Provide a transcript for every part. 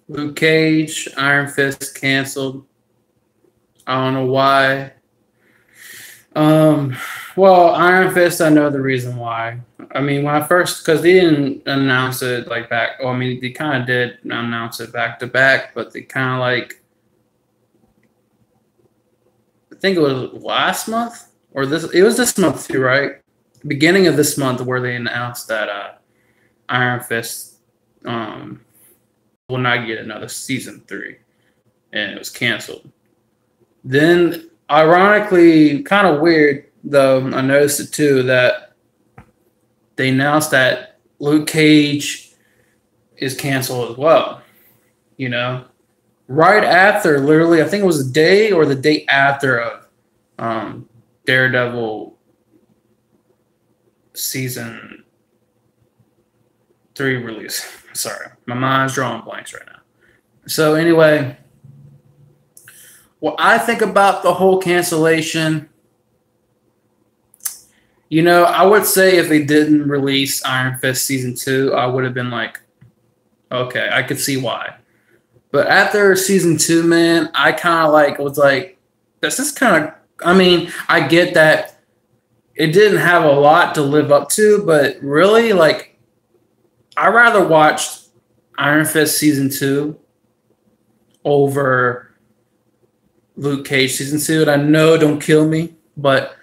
Luke Cage, Iron Fist canceled. I don't know why. Well, Iron Fist, I know the reason why. I mean, when I first, because they didn't announce it like back. Oh, I mean, they kind of did announce it back to back, but they kind of like, I think it was last month or this. It was this month too, right? Beginning of this month, where they announced that Iron Fist will not get another season 3, and it was canceled. Then, ironically, kind of weird though, I noticed it too, that they announced that Luke Cage is canceled as well. You know, right after, literally, I think it was the day or the day after of Daredevil season 3 release. Sorry, my mind's drawing blanks right now. So anyway, what I think about the whole cancellation, you know, I would say if they didn't release Iron Fist season 2, I would have been like, okay, I could see why. But after season 2, man, I kind of like was like, this is kind of. I mean, I get that it didn't have a lot to live up to, but really, like, I rather watch Iron Fist season 2 over Luke Cage season 2. And I know, don't kill me, but.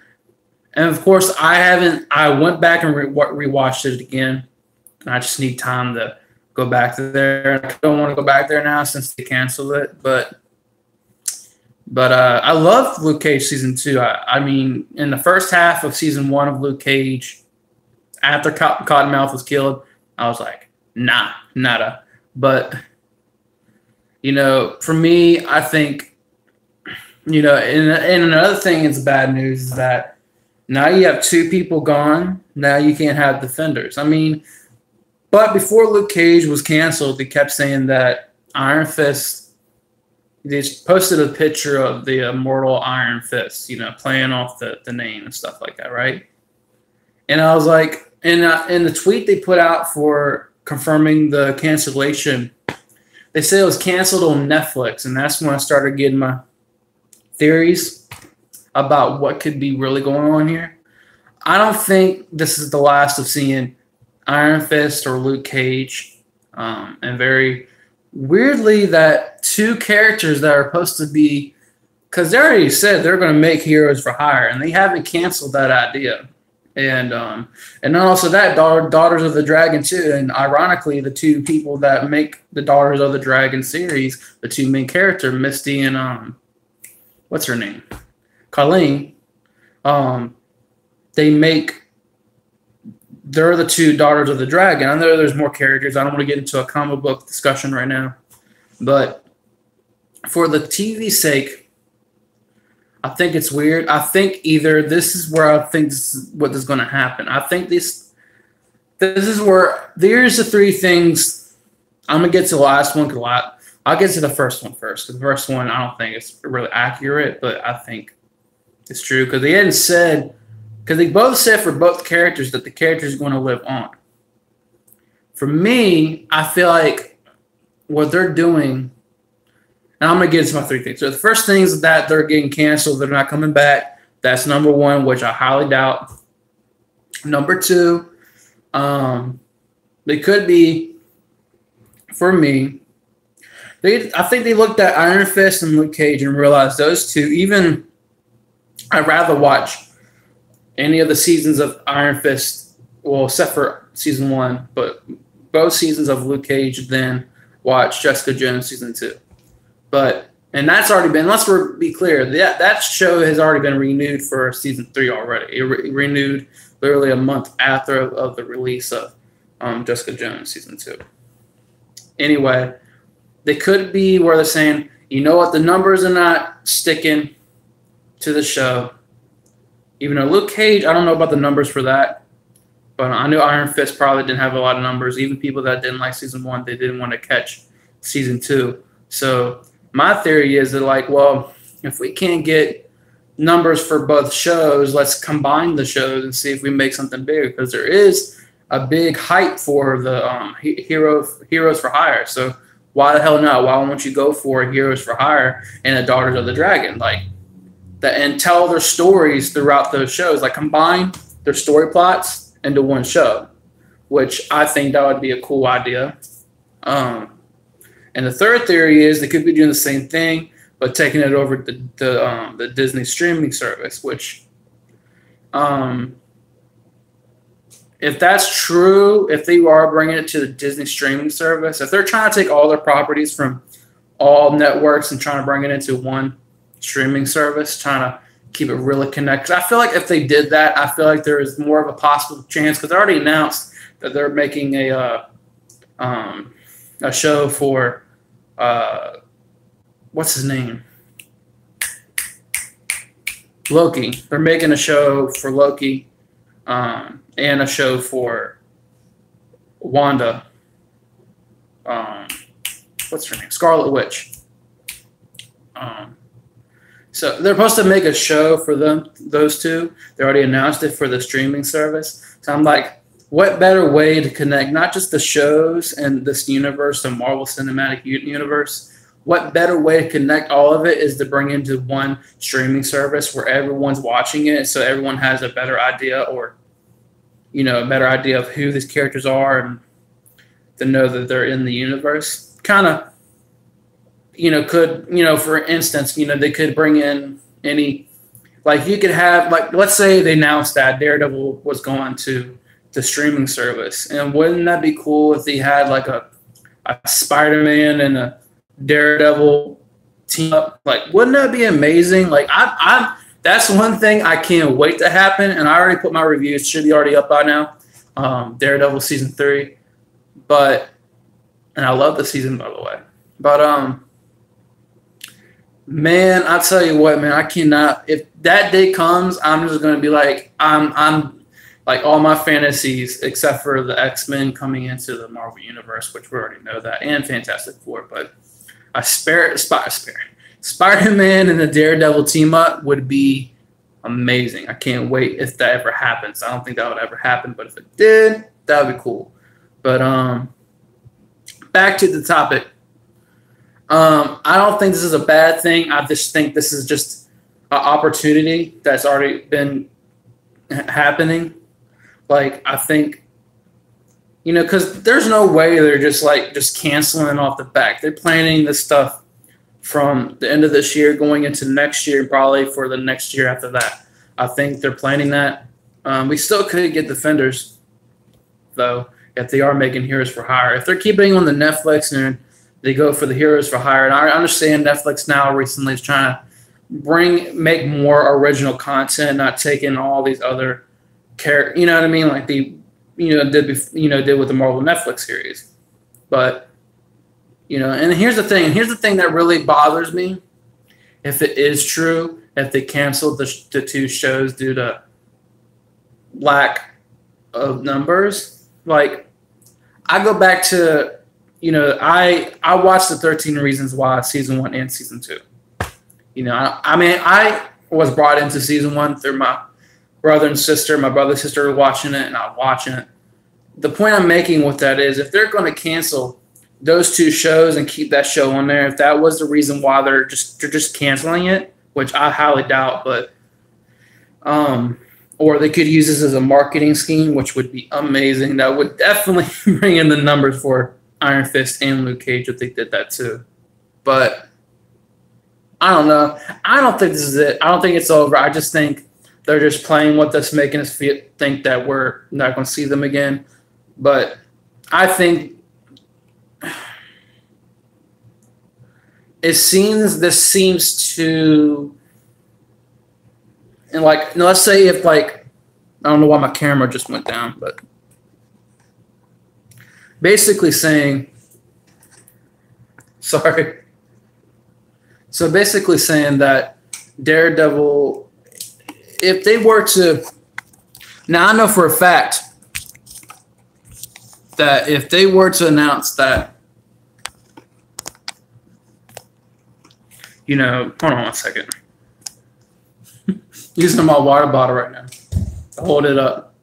And of course, I went back and rewatched it again. I just need time to go back to there. I don't want to go back there now since they canceled it. But I love Luke Cage season 2. I mean, in the first half of season 1 of Luke Cage, after Cottonmouth was killed, I was like, nah, nada. But, you know, for me, I think, you know, and another thing is bad news is that now you have 2 people gone. Now you can't have defenders. I mean, but before Luke Cage was canceled, they kept saying that Iron Fist, they posted a picture of the immortal Iron Fist, you know, playing off the name and stuff like that, right? And I was like, in the tweet they put out for confirming the cancellation, they said it was canceled on Netflix, and that's when I started getting my theories about what could be really going on here. I don't think this is the last of seeing Iron Fist or Luke Cage. And very weirdly, that 2 characters that are supposed to be, because they already said they're going to make Heroes for Hire, and they haven't canceled that idea. And then also that Daughters of the Dragon too. And ironically, the 2 people that make the Daughters of the Dragon series, the 2 main characters, Misty and what's her name? Colleen, they're the 2 Daughters of the Dragon. I know there's more characters. I don't want to get into a comic book discussion right now. But for the TV sake, I think it's weird. I think either this is where I think what is going to happen. I think this is where, there's the 3 things. I'm going to get to the last one. I'll get to the first one first. The first one, I don't think it's really accurate, but I think it's true, because they hadn't said, because they both said for both characters that the character is going to live on. For me, I feel like what they're doing, and I'm going to get into my 3 things. So the first thing is that they're getting canceled. They're not coming back. That's number 1, which I highly doubt. Number 2, they could be, for me, I think they looked at Iron Fist and Luke Cage and realized those 2, even I'd rather watch any of the seasons of Iron Fist, well, except for season 1, but both seasons of Luke Cage than watch Jessica Jones season 2. And that's already been, let's be clear, that show has already been renewed for season 3 already. It renewed literally a month after of the release of Jessica Jones season 2. Anyway, they could be where they're saying, you know what, the numbers are not sticking to the show. Even though Luke Cage, I don't know about the numbers for that, but I knew Iron Fist probably didn't have a lot of numbers. Even people that didn't like season 1, they didn't want to catch season 2. So my theory is that, like, well, if we can't get numbers for both shows, let's combine the shows and see if we make something big, because there is a big hype for the Heroes for Hire. So why the hell not? Why won't you go for Heroes for Hire and the Daughters of the Dragon? Like that, and tell their stories throughout those shows. Like combine their story plots into one show, which I think that would be a cool idea. And the third theory is they could be doing the same thing, but taking it over to the Disney streaming service, which if that's true, if they are bringing it to the Disney streaming service, if they're trying to take all their properties from all networks and trying to bring it into one streaming service, trying to keep it really connected. I feel like if they did that, I feel like there is more of a possible chance, because they already announced that they're making a show for what's his name? Loki. They're making a show for Loki and a show for Wanda. What's her name? Scarlet Witch. So they're supposed to make a show for those two. They already announced it for the streaming service. So I'm like, what better way to connect not just the shows and this universe, the Marvel Cinematic Universe? What better way to connect all of it is to bring into one streaming service where everyone's watching it, so everyone has a better idea, or a better idea of who these characters are, and to know that they're in the universe. Kind of, for instance, they could bring in any, like you could have, like let's say they announced that Daredevil was going to the streaming service, and wouldn't that be cool if they had like a Spider-Man and a Daredevil team up? Like, wouldn't that be amazing? Like, I'm that's one thing I can't wait to happen, and I already put my reviews. It should be already up by now. Daredevil season 3, and I love the season, by the way. But man, I tell you what, man, I cannot. If that day comes, I'm just gonna be like, I'm like all my fantasies, except for the X-Men coming into the Marvel Universe, which we already know that, and Fantastic Four. But Spider-Man and the Daredevil team up would be amazing. I can't wait if that ever happens. I don't think that would ever happen, but if it did, that would be cool. But back to the topic. I don't think this is a bad thing. I just think this is just an opportunity that's already been happening. Like, I think, because there's no way they're just canceling off the back. They're planning this stuff from the end of this year going into next year, probably for the next year after that. I think they're planning that. We still could get Defenders, though, if they are making Heroes for Hire. If they're keeping on the Netflix and they go for the Heroes for Hire, and I understand Netflix now recently is trying to make more original content, not taking all these other characters, you know what I mean? Like they, did with the Marvel Netflix series. But, and here's the thing. Here's the thing that really bothers me. If it is true, if they canceled the two shows due to lack of numbers, like I go back to, I watched the 13 Reasons Why season 1 and season 2. I was brought into season 1 through my brother and sister. My brother and sister were watching it, and I'm watching it. The point I'm making with that is, if they're going to cancel those two shows and keep that show on there, if that was the reason why they're just canceling it, which I highly doubt, but or they could use this as a marketing scheme, which would be amazing. That would definitely bring in the numbers for Iron Fist and Luke Cage if they did that too. But I don't know. I don't think this is it. I don't think it's over. I just think they're just playing with us, making us think that we're not going to see them again. But I think this seems to, and like, let's say if like, I don't know why my camera just went down, but basically saying, sorry. So basically saying that Daredevil, if they were to, now I know for a fact that if they were to announce that, hold on one second. Using my water bottle right now to hold it up.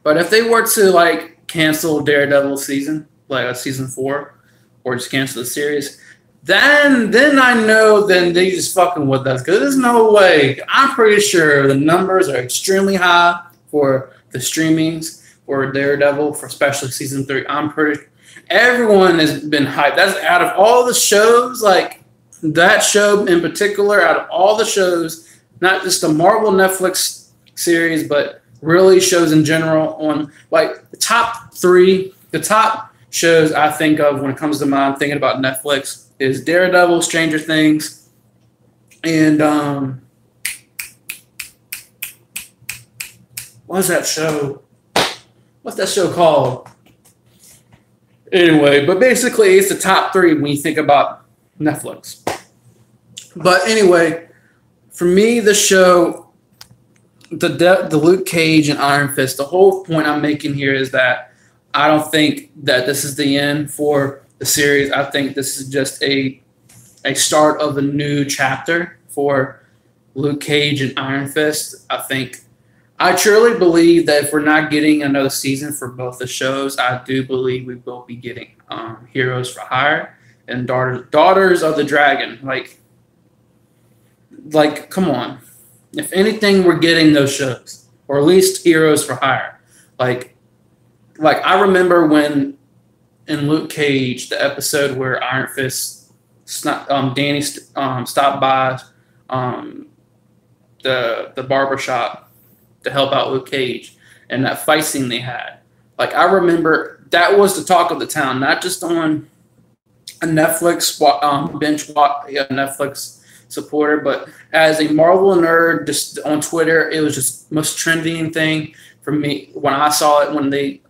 But if they were to like cancel Daredevil season, like a season 4, or just cancel the series, then I know then they just fucking with us, because there's no way. I'm pretty sure the numbers are extremely high for the streamings for Daredevil, for especially season 3. I'm pretty everyone has been hyped. That's out of all the shows, like that show in particular, out of all the shows, not just the Marvel Netflix series, but really shows in general, on like the top 3, the top shows I think of when it comes to mind thinking about Netflix is Daredevil, Stranger Things, and what's that show? What's that show called? Anyway, but basically it's the top 3 when you think about Netflix. But anyway, for me, the show, the Luke Cage and Iron Fist, the whole point I'm making here is that I don't think that this is the end for the series. I think this is just a start of a new chapter for Luke Cage and Iron Fist. I truly believe that if we're not getting another season for both the shows, I do believe we will be getting Heroes for Hire and Daughters of the Dragon. Like, come on. If anything, we're getting those shows, or at least Heroes for Hire. Like I remember when in Luke Cage, the episode where Iron Fist, Danny stopped by the barbershop to help out Luke Cage, and that fight scene they had. Like, I remember that was the talk of the town, not just on a Netflix Netflix supporter, but as a Marvel nerd, just on Twitter, it was just most trending thing for me when I saw it, when they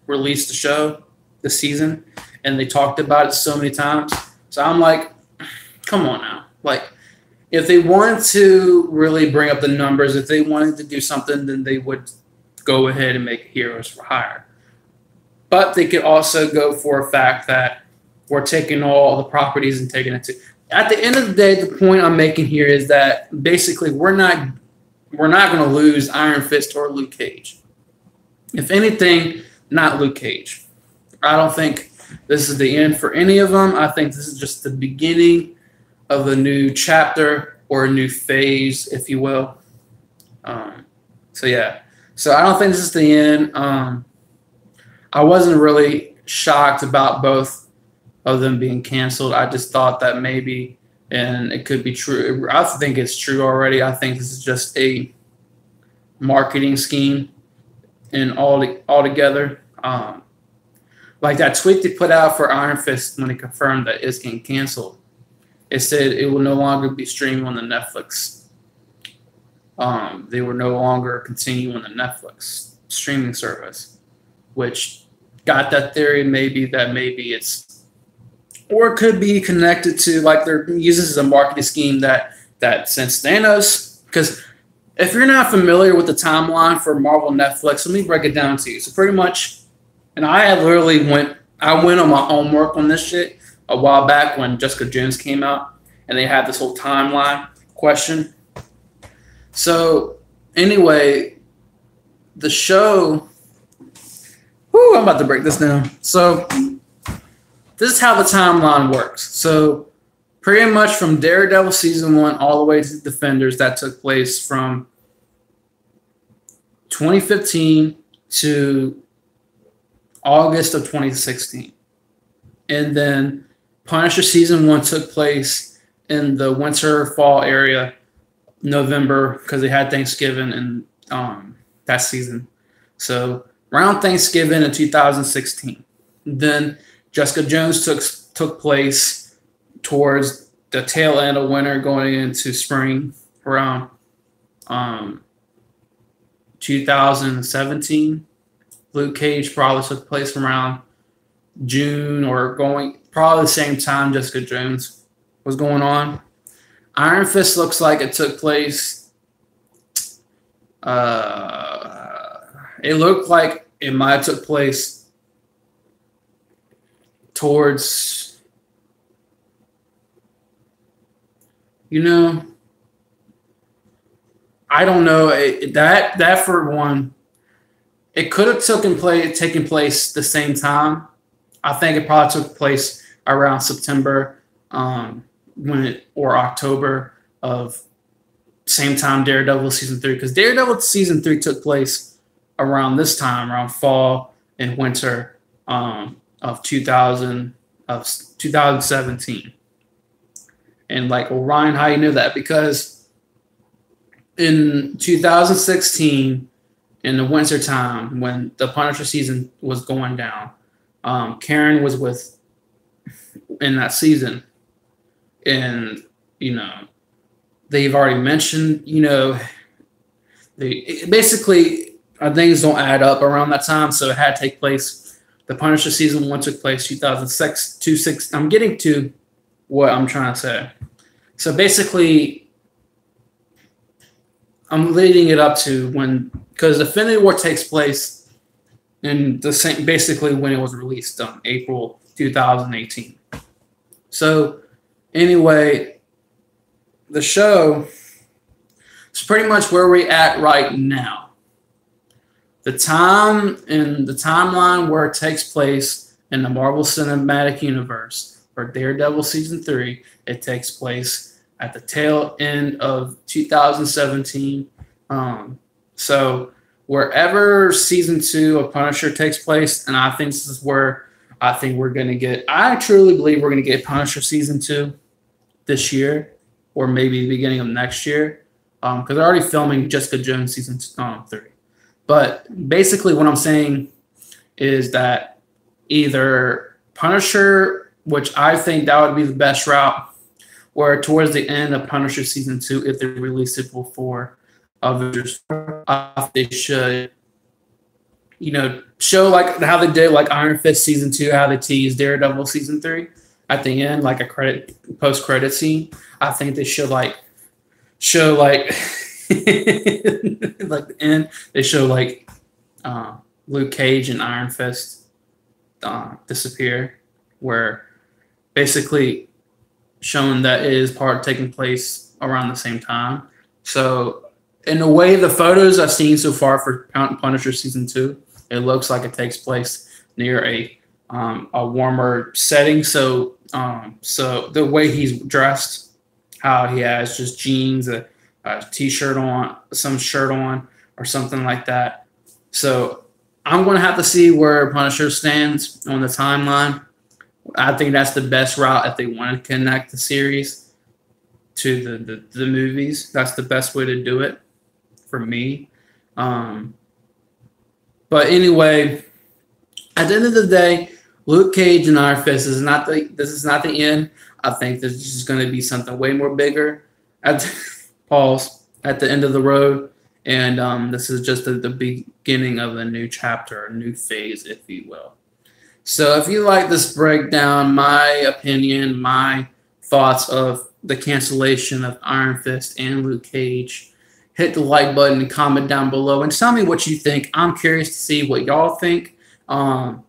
released the show, the season, and they talked about it so many times. So I'm like, come on now. Like, if they wanted to really bring up the numbers, if they wanted to do something, then they would go ahead and make Heroes for Hire. But they could also go for a fact that we're taking all the properties and taking it to. At the end of the day, the point I'm making here is that basically we're not going to lose Iron Fist or Luke Cage. If anything, not Luke Cage. I don't think this is the end for any of them. I think this is just the beginning of a new chapter or a new phase, if you will. So yeah. So I don't think this is the end. I wasn't really shocked about both of them being canceled. I just thought that maybe, and it could be true. I think it's true already. I think this is just a marketing scheme and altogether. Like that tweet they put out for Iron Fist when they confirmed that it's getting canceled. It said it will no longer be streaming on the Netflix. They will no longer continue on the Netflix streaming service, which got that theory maybe it's, or it could be connected to, like, they're using this as a marketing scheme that since Thanos, because if you're not familiar with the timeline for Marvel Netflix, let me break it down to you. So pretty much, and I went on my homework on this shit a while back when Jessica Jones came out, and they had this whole timeline question. So anyway, the show, I'm about to break this down. So this is how the timeline works. So pretty much from Daredevil season 1 all the way to Defenders, that took place from 2015 to August of 2016. And then Punisher season 1 took place in the winter fall area, November, because they had Thanksgiving in that season. So around Thanksgiving in 2016. Then Jessica Jones took place towards the tail end of winter going into spring, around 2017. Luke Cage probably took place around June, or going probably the same time Jessica Jones was going on. Iron Fist looks like it took place. It looked like it might have took place towards, I don't know, that for one, it could have taken place the same time. I think it probably took place around September, or October of same time Daredevil season 3, because Daredevil season 3 took place around this time, around fall and winter of 2017. And like, well, Ryan, how you know that? Because in 2016, in the winter time, when the Punisher season was going down, Karen was in that season, and they've already mentioned, basically things don't add up around that time, so it had to take place. The Punisher season 1 took place 2006. I'm getting to what I'm trying to say. So basically, I'm leading it up to because Infinity War takes place in the same, basically when it was released, April 2018. So anyway, the show is pretty much where we're at right now. The time and the timeline where it takes place in the Marvel Cinematic Universe for Daredevil season 3, it takes place at the tail end of 2017. So wherever season 2 of Punisher takes place, and I think this is where I think we're going to get, I truly believe we're going to get Punisher season 2 this year, or maybe the beginning of next year, because they're already filming Jessica Jones season 3. But basically what I'm saying is that either Punisher, which I think that would be the best route, or towards the end of Punisher season 2, if they release it before Avengers 4, they should, show like how they did like Iron Fist season 2, how they teased Daredevil season 3 at the end, like a post-credit scene. I think they should show like like the end. They show like Luke Cage and Iron Fist disappear, where basically showing that it is taking place around the same time. So in a way, the photos I've seen so far for Punisher season 2, it looks like it takes place near a warmer setting. So the way he's dressed, how he has just jeans, a t-shirt on, some shirt on, or something like that. So I'm going to have to see where Punisher stands on the timeline. I think that's the best route if they want to connect the series to the movies. That's the best way to do it for me. But anyway, at the end of the day, Luke Cage and Iron Fist is not the end. I think this is going to be something way more bigger at the end of the road. And this is just the beginning of a new chapter, a new phase, if you will. So if you like this breakdown, my opinion, my thoughts of the cancellation of Iron Fist and Luke Cage, hit the like button and comment down below and tell me what you think. I'm curious to see what y'all think and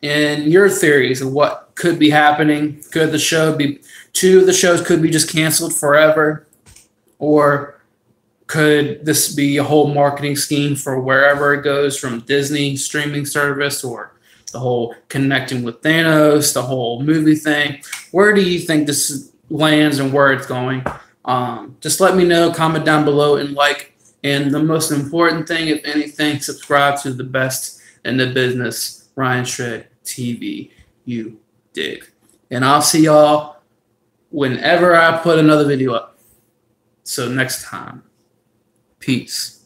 your theories of what could be happening. Could the show be, 2 of the shows could be just canceled forever? Or could this be a whole marketing scheme for wherever it goes, from Disney streaming service, or the whole connecting with Thanos, the whole movie thing? Where do you think this lands and where it's going? Just let me know, comment down below, and like. And the most important thing, if anything, subscribe to the best in the business, Ryan Shred TV. You dig. And I'll see y'all whenever I put another video up. So next time, peace.